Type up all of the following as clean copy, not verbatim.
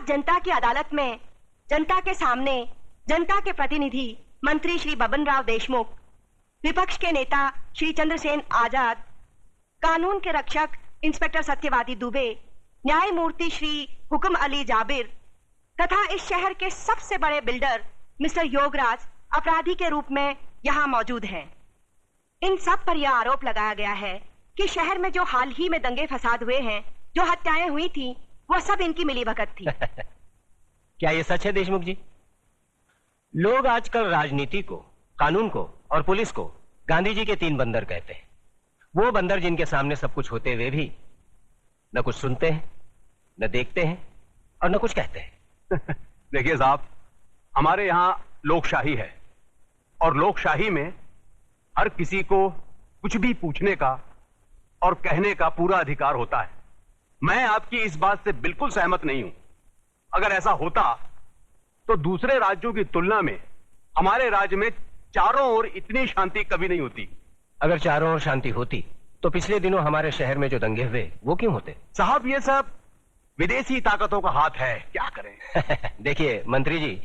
जनता की अदालत में जनता के सामने जनता के प्रतिनिधि मंत्री श्री बबन राव देशमुख, विपक्ष के नेता श्री चंद्रसेन आजाद, कानून के रक्षक इंस्पेक्टर सत्यवादी दुबे, न्यायमूर्ति श्री हुक्म अली जाबिर तथा इस शहर के सबसे बड़े बिल्डर मिस्टर योगराज अपराधी के रूप में यहाँ मौजूद हैं। इन सब पर यह आरोप लगाया गया है कि शहर में जो हाल ही में दंगे फसाद हुए हैं, जो हत्याएं हुई थी, वह सब इनकी मिलीभगत थी। क्या ये सच है देशमुख जी? लोग आजकल राजनीति को, कानून को और पुलिस को गांधी जी के 3 बंदर कहते हैं। वो बंदर जिनके सामने सब कुछ होते हुए भी न कुछ सुनते हैं, न देखते हैं और न कुछ कहते हैं। देखिए साहब, हमारे यहां लोकशाही है और लोकशाही में हर किसी को कुछ भी पूछने का और कहने का पूरा अधिकार होता है। मैं आपकी इस बात से बिल्कुल सहमत नहीं हूं। अगर ऐसा होता तो दूसरे राज्यों की तुलना में हमारे राज्य में चारों ओर इतनी शांति कभी नहीं होती। अगर चारों ओर शांति होती तो पिछले दिनों हमारे शहर में जो दंगे हुए वो क्यों होते? साहब, ये सब विदेशी ताकतों का हाथ है, क्या करें। देखिए मंत्री जी,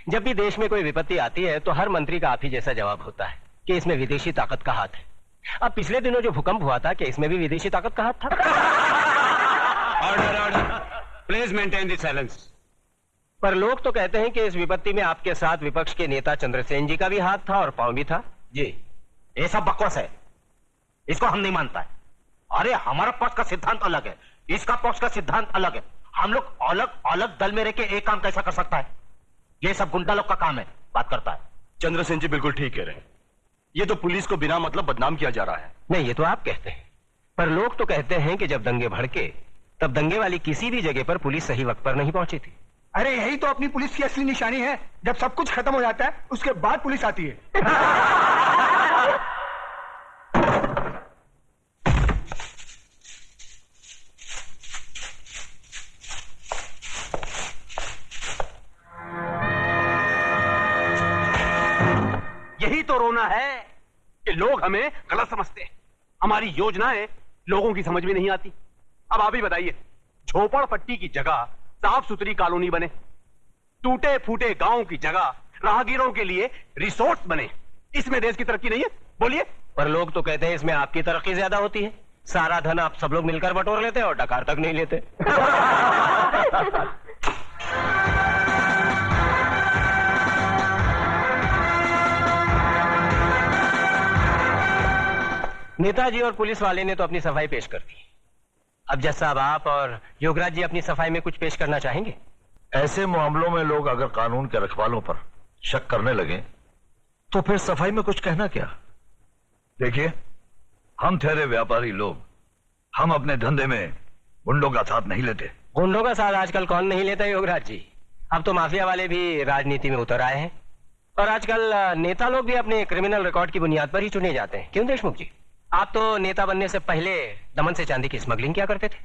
जब भी देश में कोई विपत्ति आती है तो हर मंत्री का आप ही जैसा जवाब होता है कि इसमें विदेशी ताकत का हाथ है। अब पिछले दिनों जो भूकंप हुआ था, क्या इसमें भी विदेशी ताकत का हाथ था? Order order, please maintain the silence. पर लोग तो कहते हैं कि इस विपत्ति में आपके साथ विपक्ष के नेता चंद्रसेन जी का भी हाथ था और पांव भी था। जी, ये सब बकवास है, इसको हम नहीं मानता है। अरे हमारा पक्ष का सिद्धांत अलग है, इसका पक्ष का सिद्धांत अलग है। हम लोग अलग अलग दल में रह के एक काम कैसा कर सकता है? ये सब गुंडा लोग का काम है, बात करता है। चंद्रसेन जी बिल्कुल ठीक कह रहे हैं। ये तो पुलिस को बिना मतलब बदनाम किया जा रहा है। नहीं, ये तो आप कहते हैं, पर लोग तो कहते हैं कि जब दंगे भड़के तब दंगे वाली किसी भी जगह पर पुलिस सही वक्त पर नहीं पहुंची थी। अरे यही तो अपनी पुलिस की असली निशानी है। जब सब कुछ खत्म हो जाता है उसके बाद पुलिस आती है। यही तो रोना है कि लोग हमें गलत समझते हैं। हमारी योजनाएं लोगों की समझ में नहीं आती। अब आप ही बताइए, झोपड़पट्टी की जगह साफ सुथरी कॉलोनी बने, टूटे फूटे गांव की जगह राहगीरों के लिए रिसोर्ट बने, इसमें देश की तरक्की नहीं है? बोलिए। पर लोग तो कहते हैं इसमें आपकी तरक्की ज्यादा होती है। सारा धन आप सब लोग मिलकर बटोर लेते हैं और डकार तक नहीं लेते। नेताजी और पुलिस वाले ने तो अपनी सफाई पेश कर दी। अब जज साहब, आप और योगराज जी अपनी सफाई में कुछ पेश करना चाहेंगे? ऐसे मामलों में लोग अगर कानून के रखवालों पर शक करने लगे तो फिर सफाई में कुछ कहना क्या? देखिए, हम ठहरे व्यापारी लोग, हम अपने धंधे में गुंडों का साथ नहीं लेते। गुंडों का साथ आजकल कौन नहीं लेता योगराज जी? अब तो माफिया वाले भी राजनीति में उतर आए हैं और आजकल नेता लोग भी अपने क्रिमिनल रिकॉर्ड की बुनियाद पर ही चुने जाते हैं। क्यों देशमुख जी, आप तो नेता बनने से पहले दमन से चांदी की स्मगलिंग क्या करते थे?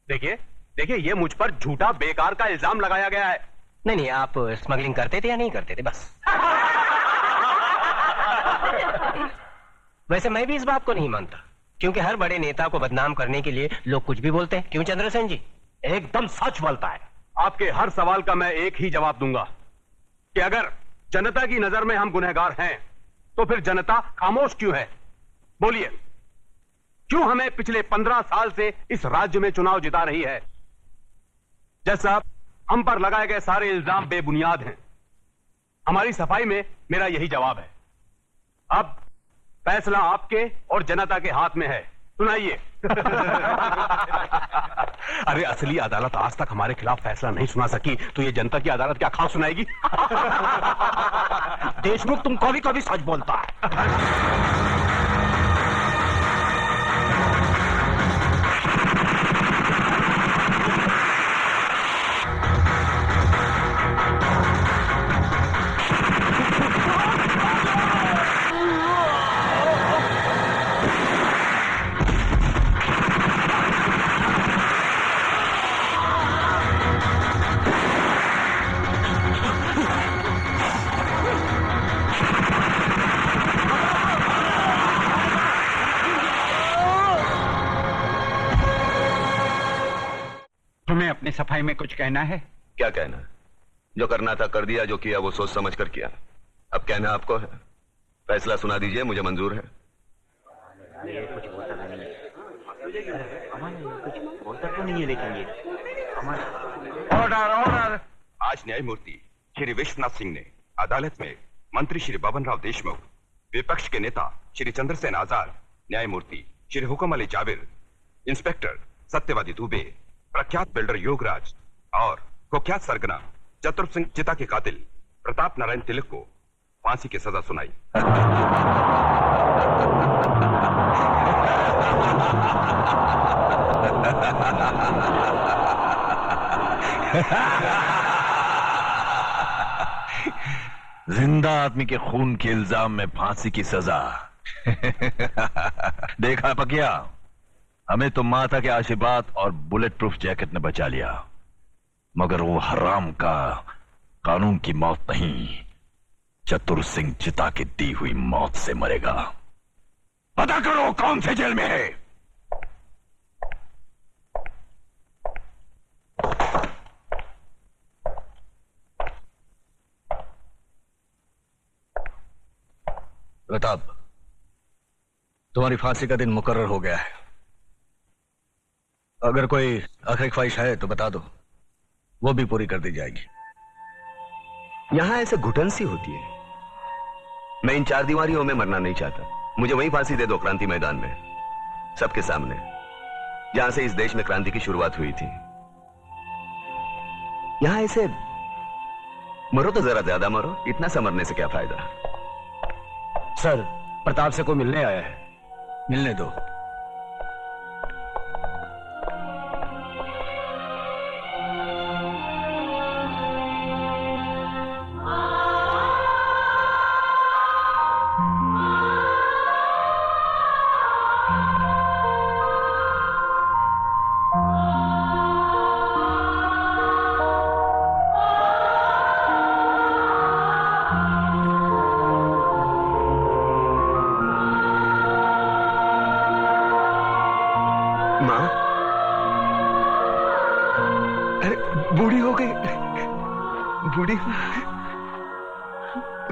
देखिए, ये मुझ पर झूठा बेकार का इल्जाम लगाया गया है। नहीं, आप स्मगलिंग करते थे या नहीं करते थे? बस। वैसे मैं भी इस बात को नहीं मानता, क्योंकि हर बड़े नेता को बदनाम करने के लिए लोग कुछ भी बोलते हैं। क्यों चंद्रसेन जी? एकदम सच बोलता है। आपके हर सवाल का मैं एक ही जवाब दूंगा कि अगर जनता की नजर में हम गुनहगार हैं तो फिर जनता खामोश क्यों है? बोलिए, क्यों हमें पिछले 15 साल से इस राज्य में चुनाव जिता रही है? जज साहब, हम पर लगाए गए सारे इल्जाम बेबुनियाद हैं। हमारी सफाई में मेरा यही जवाब है। अब फैसला आपके और जनता के हाथ में है। सुनाइए। अरे असली अदालत आज तक हमारे खिलाफ फैसला नहीं सुना सकी तो ये जनता की अदालत क्या खास सुनाएगी? देशमुख, तुम कभी कभी सच बोलता है। तुम्हें अपनी सफाई में कुछ कहना है? क्या कहना? जो करना था कर दिया, जो किया वो सोच समझ कर किया। अब कहना आपको है। फैसला सुना दीजिए, मुझे मंजूर है। Order order. आज न्यायमूर्ति श्री विश्वनाथ सिंह ने अदालत में मंत्री श्री बबन राव देशमुख, विपक्ष के नेता श्री चंद्रसेन आजाद, न्यायमूर्ति श्री हुकम अली जाबिर, इंस्पेक्टर सत्यवादी दुबे, प्रख्यात बिल्डर योगराज और कुख्यात सरगना चतुर सिंह चिता के कातिल प्रताप नारायण तिलक को फांसी की सजा सुनाई। जिंदा आदमी के खून के इल्जाम में फांसी की सजा। देखा पकिया, हमें तो माता के आशीर्वाद और बुलेट प्रूफ जैकेट ने बचा लिया, मगर वो हराम का कानून की मौत नहीं, चतुर सिंह चिता की दी हुई मौत से मरेगा। पता करो कौन से जेल में है। प्रताप, तुम्हारी फांसी का दिन मुकर्रर हो गया है। अगर कोई आखिरी ख्वाहिश है तो बता दो, वो भी पूरी कर दी जाएगी। यहां ऐसे घुटन सी होती है। मैं इन चार दीवारियों में मरना नहीं चाहता। मुझे वहीं फांसी दे दो, क्रांति मैदान में, सबके सामने, जहां से इस देश में क्रांति की शुरुआत हुई थी। यहां ऐसे मरो तो जरा ज्यादा मरो, इतना सा मरने से क्या फायदा। सर, प्रताप से कोई मिलने आया है। मिलने दो। मां, अरे बूढ़ी हो गई, बूढ़ी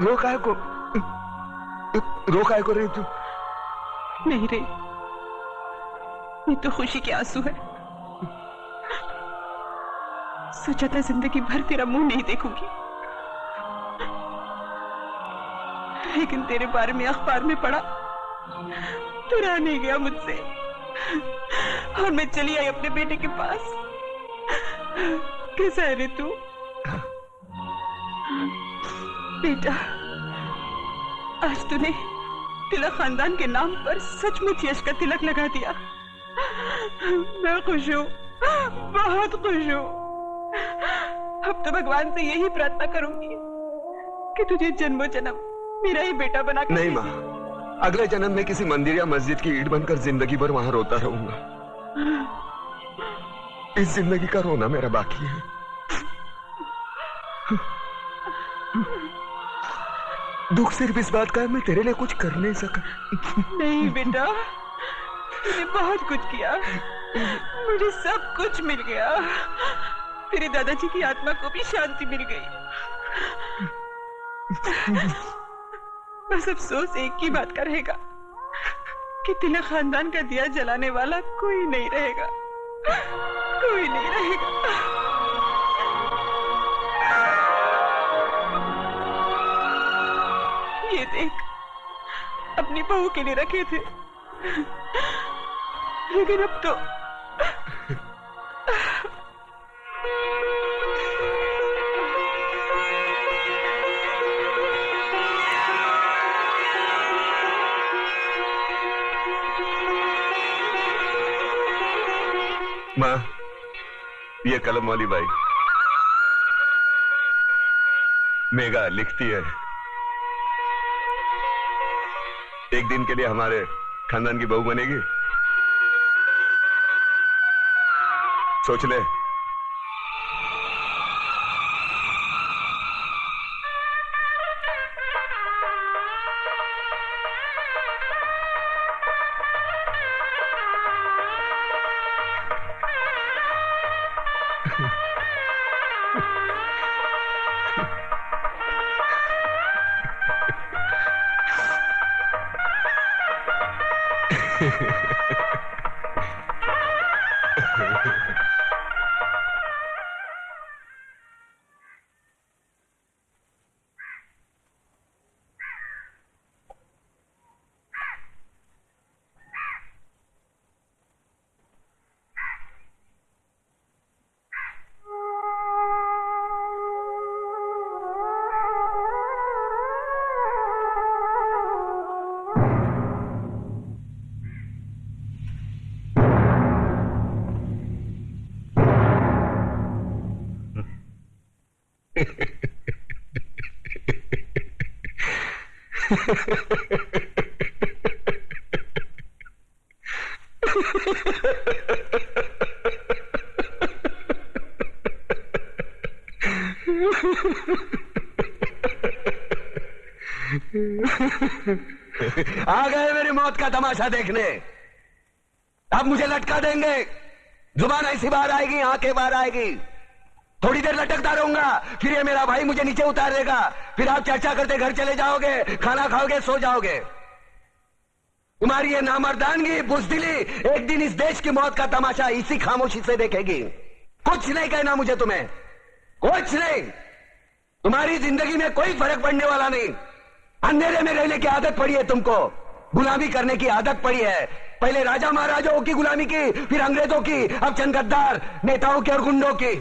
रो काय को रही तू? नहीं रे, ये तो खुशी के आंसू है। सोचा था जिंदगी भर तेरा मुंह नहीं देखूंगी, लेकिन तेरे बारे में अखबार में पढ़ा तो रहा नहीं गया मुझसे, और मैं चली आई अपने बेटे के पास। कैसा है रे तू? बेटा, आज तूने तिलक खानदान के नाम पर सचमुच यश का तिलक लगा दिया। मैं खुश हूँ, बहुत खुश हूँ। अब तो भगवान से यही प्रार्थना करूंगी कि तुझे जन्मों जन्म मेरा ही बेटा बना कर। नहीं माँ, अगले जन्म में किसी मंदिर या मस्जिद की ईंट बनकर जिंदगी भर वहां रोता रहूंगा। इस जिंदगी का रोना मेरा बाकी है। दुख सिर्फ इस बात का है, मैं तेरे लिए कुछ कर नहीं सका। नहीं बेटा, तूने बहुत कुछ किया, मुझे सब कुछ मिल गया। तेरे दादाजी की आत्मा को भी शांति मिल गई। बस अफसोस एक ही बात का रहेगा कि तिलक खानदान का दिया जलाने वाला कोई नहीं रहेगा, कोई नहीं रहेगा। ये देख, अपनी बहू के लिए रखे थे, लेकिन अब तो माँ, ये कलम वाली बाई मेघा लिखती है, एक दिन के लिए हमारे खानदान की बहू बनेगी। सोच ले। आ गए मेरी मौत का तमाशा देखने। अब मुझे लटका देंगे, जुबान ऐसी बाहर आएगी, आंखें बाहर आएगी, थोड़ी देर लटकता रहूंगा, फिर ये मेरा भाई मुझे नीचे उतार देगा, फिर आप चर्चा करते घर चले जाओगे, खाना खाओगे, सो जाओगे। तुम्हारी ये नामर्दानगी, बुज़दिली एक दिन इस देश की मौत का तमाशा इसी खामोशी से देखेगी। कुछ नहीं कहना मुझे तुम्हें, कुछ नहीं। तुम्हारी जिंदगी में कोई फर्क पड़ने वाला नहीं। अंधेरे में रहने की आदत पड़ी है तुमको, गुलामी करने की आदत पड़ी है। पहले राजा महाराजाओं की गुलामी की, फिर अंग्रेजों की, अब चंद गद्दार नेताओं की और गुंडों की।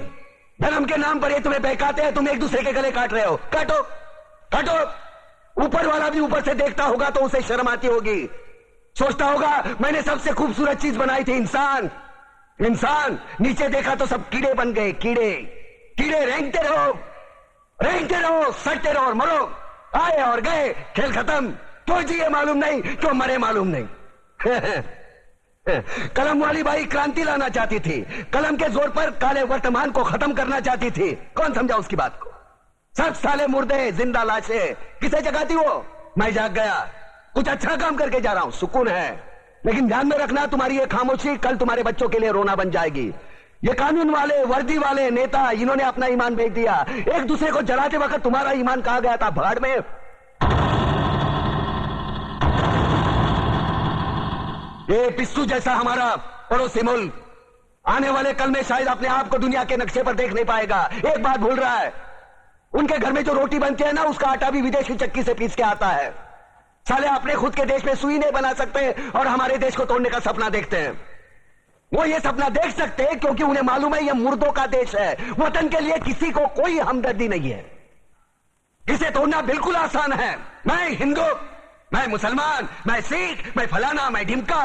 धर्म के नाम पर ये तुम्हें बहकाते हैं, तुम एक दूसरे के गले काट रहे हो। काटो काटो। ऊपर वाला भी ऊपर से देखता होगा तो उसे शर्म आती होगी, सोचता होगा मैंने सबसे खूबसूरत चीज बनाई थी, इंसान। इंसान नीचे देखा तो सब कीड़े बन गए, कीड़े। कीड़े रेंगते रहो, सटते रहो और मरो। आए और गए, खेल खत्म। क्यों जिए मालूम नहीं, क्यों मरे मालूम नहीं। कलम वाली बाई क्रांति लाना चाहती थी, कलम के जोर पर काले वर्तमान को खत्म करना चाहती थी। कौन समझा उसकी बात को? सब साले मुर्दे, जिंदा लाशें। किसे जगाती वो? मैं जाग गया, कुछ अच्छा काम करके जा रहा हूं, सुकून है। लेकिन ध्यान में रखना, तुम्हारी ये खामोशी कल तुम्हारे बच्चों के लिए रोना बन जाएगी। ये कानून वाले, वर्दी वाले नेता, इन्होंने अपना ईमान बेच दिया। एक दूसरे को जलाते वक्त तुम्हारा ईमान कहां गया था? भाड़ में। ये पिस्सू जैसा हमारा पड़ोसी मुल्क आने वाले कल में शायद अपने आप को दुनिया के नक्शे पर देख नहीं पाएगा। एक बात भूल रहा है, उनके घर में जो रोटी बनती है ना, उसका आटा भी विदेशी चक्की से पीस के आता है। साले अपने खुद के देश में सुई नहीं बना सकते और हमारे देश को तोड़ने का सपना देखते हैं। वो ये सपना देख सकते हैं क्योंकि उन्हें मालूम है ये मुर्दों का देश है। वतन के लिए किसी को कोई हमदर्दी नहीं है। इसे तोड़ना बिल्कुल आसान है। मैं हिंदू, मैं मुसलमान, मैं सिख, मैं फलाना, मैं ढिमका।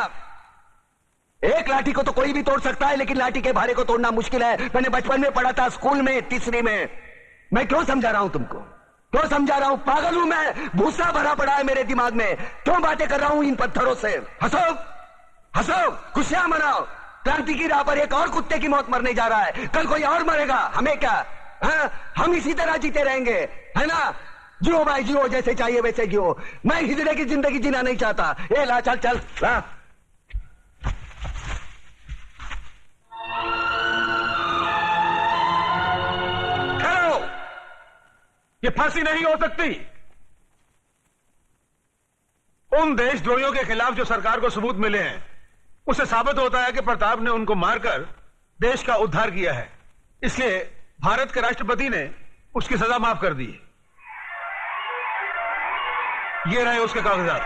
एक लाठी को तो कोई भी तोड़ सकता है, लेकिन लाठी के भारे को तोड़ना मुश्किल है। मैंने बचपन में पढ़ा था, स्कूल में, तीसरी में। मैं क्यों समझा रहा हूं तुमको? क्यों समझा रहा हूं? पागल हूं मैं? भूसा भरा पड़ा है मेरे दिमाग में। क्यों बातें कर रहा हूं इन पत्थरों से? हंसो हंसो, खुशियां मनाओ। क्रांति की राह पर एक और कुत्ते की मौत मरने जा रहा है, कल कोई और मरेगा। हमें क्या? हम इसी तरह जीते रहेंगे, है ना? जियो भाई जियो, जैसे चाहिए वैसे जियो। मैं हिजड़े की जिंदगी जीना नहीं चाहता। ए ला, चल चल ला। ठहरो, ये फांसी नहीं हो सकती। उन देशद्रोहियों के खिलाफ जो सरकार को सबूत मिले हैं, उससे साबित होता है कि प्रताप ने उनको मारकर देश का उद्धार किया है। इसलिए भारत के राष्ट्रपति ने उसकी सजा माफ कर दी। ये रहे उसके कागजात।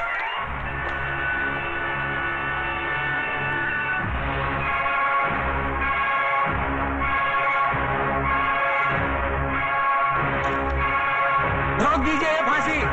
रोक दीजिए ये फांसी।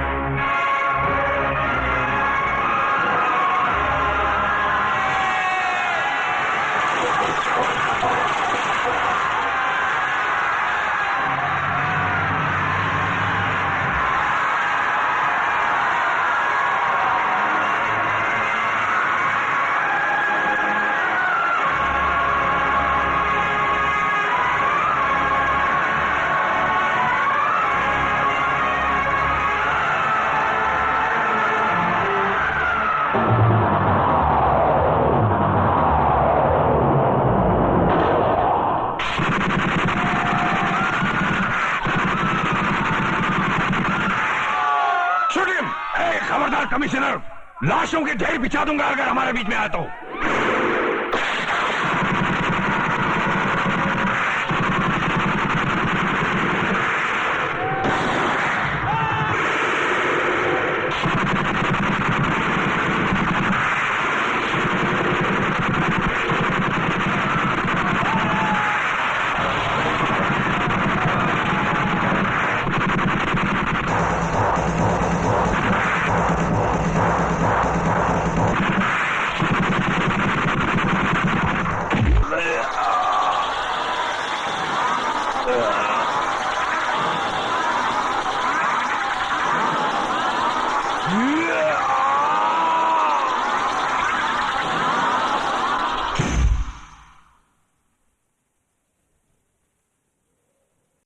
कमिश्नर, लाशों के ढेर बिछा दूंगा अगर हमारे बीच में आया तो।